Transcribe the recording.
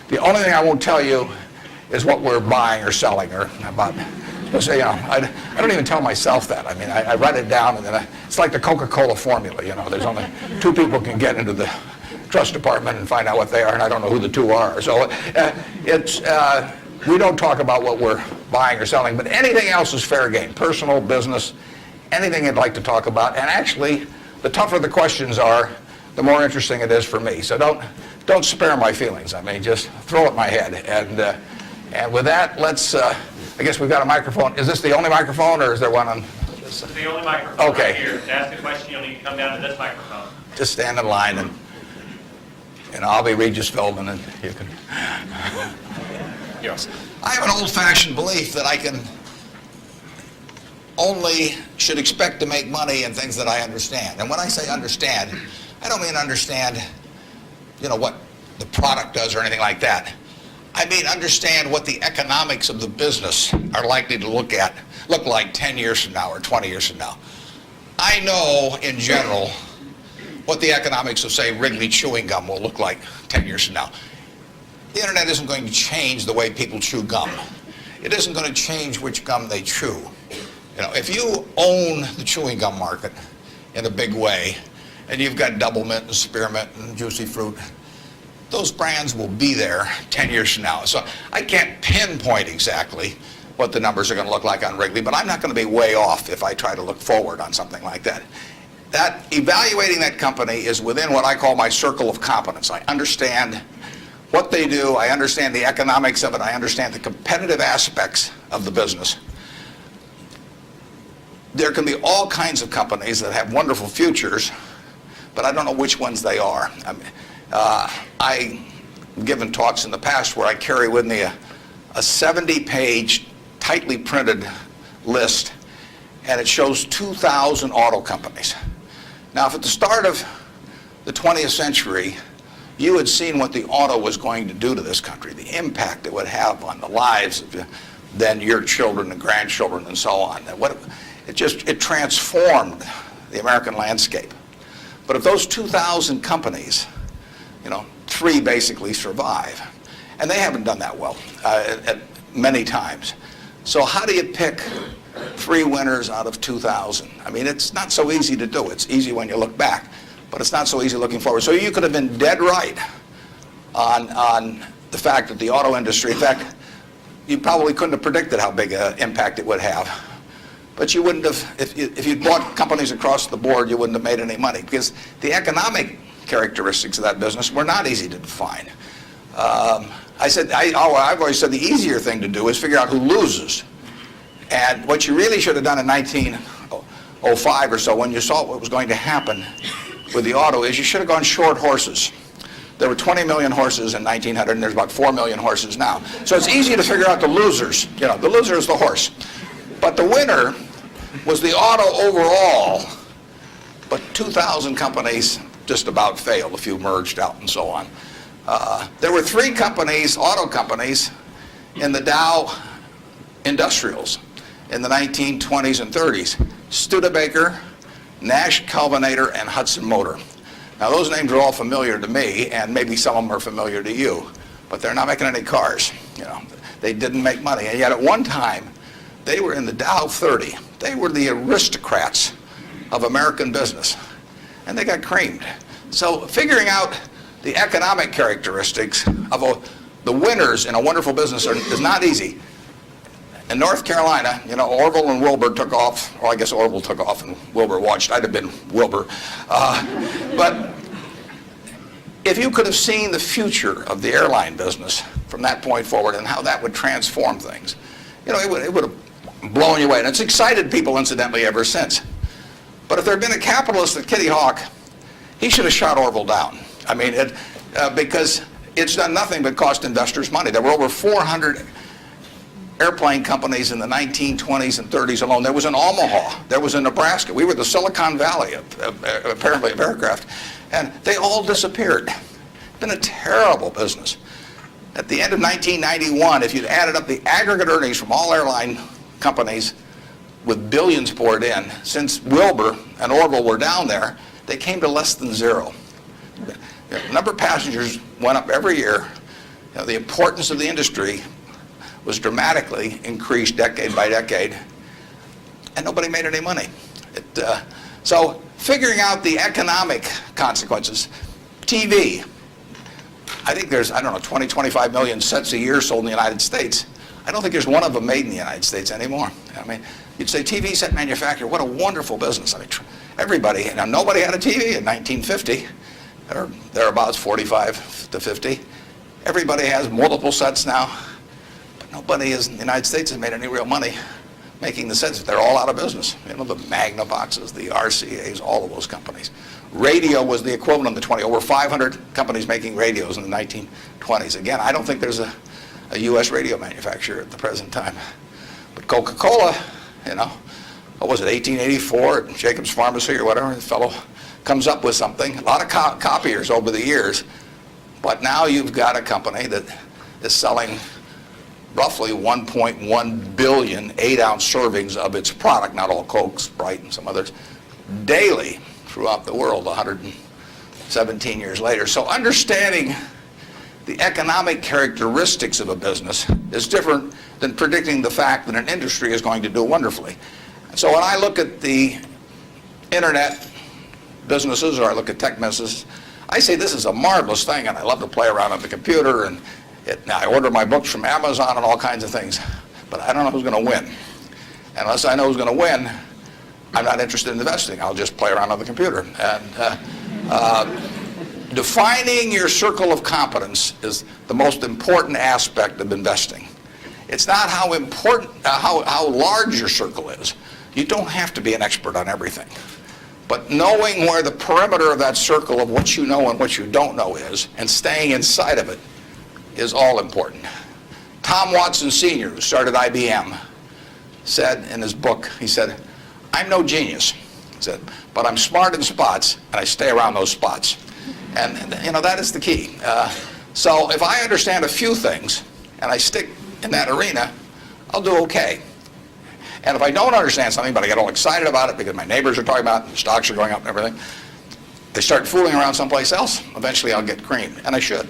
The only thing I won't tell you is what we're buying or selling or about. So, you know, I don't even tell myself that. I mean, I write it down, and then it's like the Coca-Cola formula. You know, there's only 2 people can get into the trust department and find out what they are, and I don't know who the 2 are. So we don't talk about what we're buying or selling, but anything else is fair game. Personal, business, anything you'd like to talk about. And actually, the tougher the questions are, the more interesting it is for me. So don't spare my feelings. I mean, just throw at my head. And with that, let's. I guess we've got a microphone. Is this the only microphone, or is there one on? This is the only microphone. Okay. Right here. To ask a question, you'll need to come down to this microphone. Just stand in line, and I'll be Regis Philbin, and you can. Yes. I have an old-fashioned belief that I can only should expect to make money in things that I understand. And when I say understand, I don't mean understand, you know, what the product does or anything like that. I mean understand what the economics of the business are likely to look like 10 years from now or 20 years from now. I know, in general, what the economics of, say, Wrigley chewing gum will look like 10 years from now. The internet isn't going to change the way people chew gum. It isn't going to change which gum they chew. You know, if you own the chewing gum market in a big way, and you've got Double Mint and Spearmint and Juicy Fruit, those brands will be there 10 years from now. So I can't pinpoint exactly what the numbers are going to look like on Wrigley, but I'm not going to be way off if I try to look forward on something like that. Evaluating that company is within what I call my circle of competence. I understand what they do, I understand the economics of it, I understand the competitive aspects of the business. There can be all kinds of companies that have wonderful futures, but I don't know which ones they are. I mean, I've given talks in the past where I carry with me a 70-page, tightly printed list, and it shows 2,000 auto companies. Now, if at the start of the 20th century, you had seen what the auto was going to do to this country, the impact it would have on the lives of then your children and grandchildren and so on. It transformed the American landscape. But if those 2,000 companies, you know, 3 basically survive, and they haven't done that well at many times. So how do you pick 3 winners out of 2,000? I mean, it's not so easy to do. It's easy when you look back, but it's not so easy looking forward. So you could have been dead right on the fact that the auto industry, in fact, you probably couldn't have predicted how big an impact it would have. But you wouldn't have, if you'd bought companies across the board, you wouldn't have made any money, because the economic characteristics of that business were not easy to define. I've always said the easier thing to do is figure out who loses. And what you really should have done in 1905 or so, when you saw what was going to happen with the auto, is you should have gone short horses. There were 20 million horses in 1900, and there's about 4 million horses now. So it's easy to figure out the losers. You know, the loser is the horse. But the winner was the auto overall, but 2,000 companies just about failed. A few merged out and so on. There were 3 companies, auto companies, in the Dow Industrials in the 1920s and 30s. Studebaker, Nash Kelvinator, and Hudson Motor. Now those names are all familiar to me, and maybe some of them are familiar to you, but they're not making any cars. You know, they didn't make money, and yet at one time they were in the Dow 30. They were the aristocrats of American business, and they got creamed. So figuring out the economic characteristics of the winners in a wonderful business is not easy. In North Carolina, you know, Orville and Wilbur took off, or I guess Orville took off and Wilbur watched. I'd have been Wilbur. But if you could have seen the future of the airline business from that point forward and how that would transform things, you know, it would have blown you away. And it's excited people, incidentally, ever since. But if there had been a capitalist at Kitty Hawk, he should have shot Orville down. I mean, because it's done nothing but cost investors money. There were over 400 airplane companies in the 1920s and 30s alone. There was in Omaha. There was in Nebraska. We were the Silicon Valley, apparently, of aircraft. And they all disappeared. It's been a terrible business. At the end of 1991, if you'd added up the aggregate earnings from all airline companies with billions poured in, since Wilbur and Orville were down there, they came to less than 0. The number of passengers went up every year, the importance of the industry was dramatically increased decade by decade, and nobody made any money. So figuring out the economic consequences, TV, I think there's, 20, 25 million sets a year sold in the United States. I don't think there's one of them made in the United States anymore. I mean, you'd say TV set manufacturer, what a wonderful business. I mean, everybody, nobody had a TV in 1950, or thereabouts, 45 to 50. Everybody has multiple sets now, but nobody in the United States has made any real money making the sets. They're all out of business. The Magnavoxes, the RCAs, all of those companies. Radio was the equivalent of the 20. Over 500 companies making radios in the 1920s. Again, I don't think there's a U.S. radio manufacturer at the present time. But Coca-Cola, what was it, 1884 at Jacobs Pharmacy or whatever, the fellow comes up with something. A lot of copiers over the years. But now you've got a company that is selling roughly 1.1 billion 8-ounce servings of its product, not all Coke, Sprite, and some others, daily throughout the world 117 years later. So understanding the economic characteristics of a business is different than predicting the fact that an industry is going to do wonderfully. So when I look at the internet businesses, or I look at tech businesses, I say this is a marvelous thing, and I love to play around on the computer, and now I order my books from Amazon and all kinds of things, but I don't know who's going to win. And unless I know who's going to win, I'm not interested in investing. I'll just play around on the computer. And defining your circle of competence is the most important aspect of investing. It's not how important, how large your circle is. You don't have to be an expert on everything. But knowing where the perimeter of that circle of what you know and what you don't know is, and staying inside of it, is all important. Tom Watson Sr., who started IBM, said in his book, he said, I'm no genius, he said, but I'm smart in spots, and I stay around those spots. And that is the key. So if I understand a few things, and I stick in that arena, I'll do okay. And if I don't understand something, but I get all excited about it because my neighbors are talking about it, and the stocks are going up and everything, they start fooling around someplace else, eventually I'll get creamed, and I should.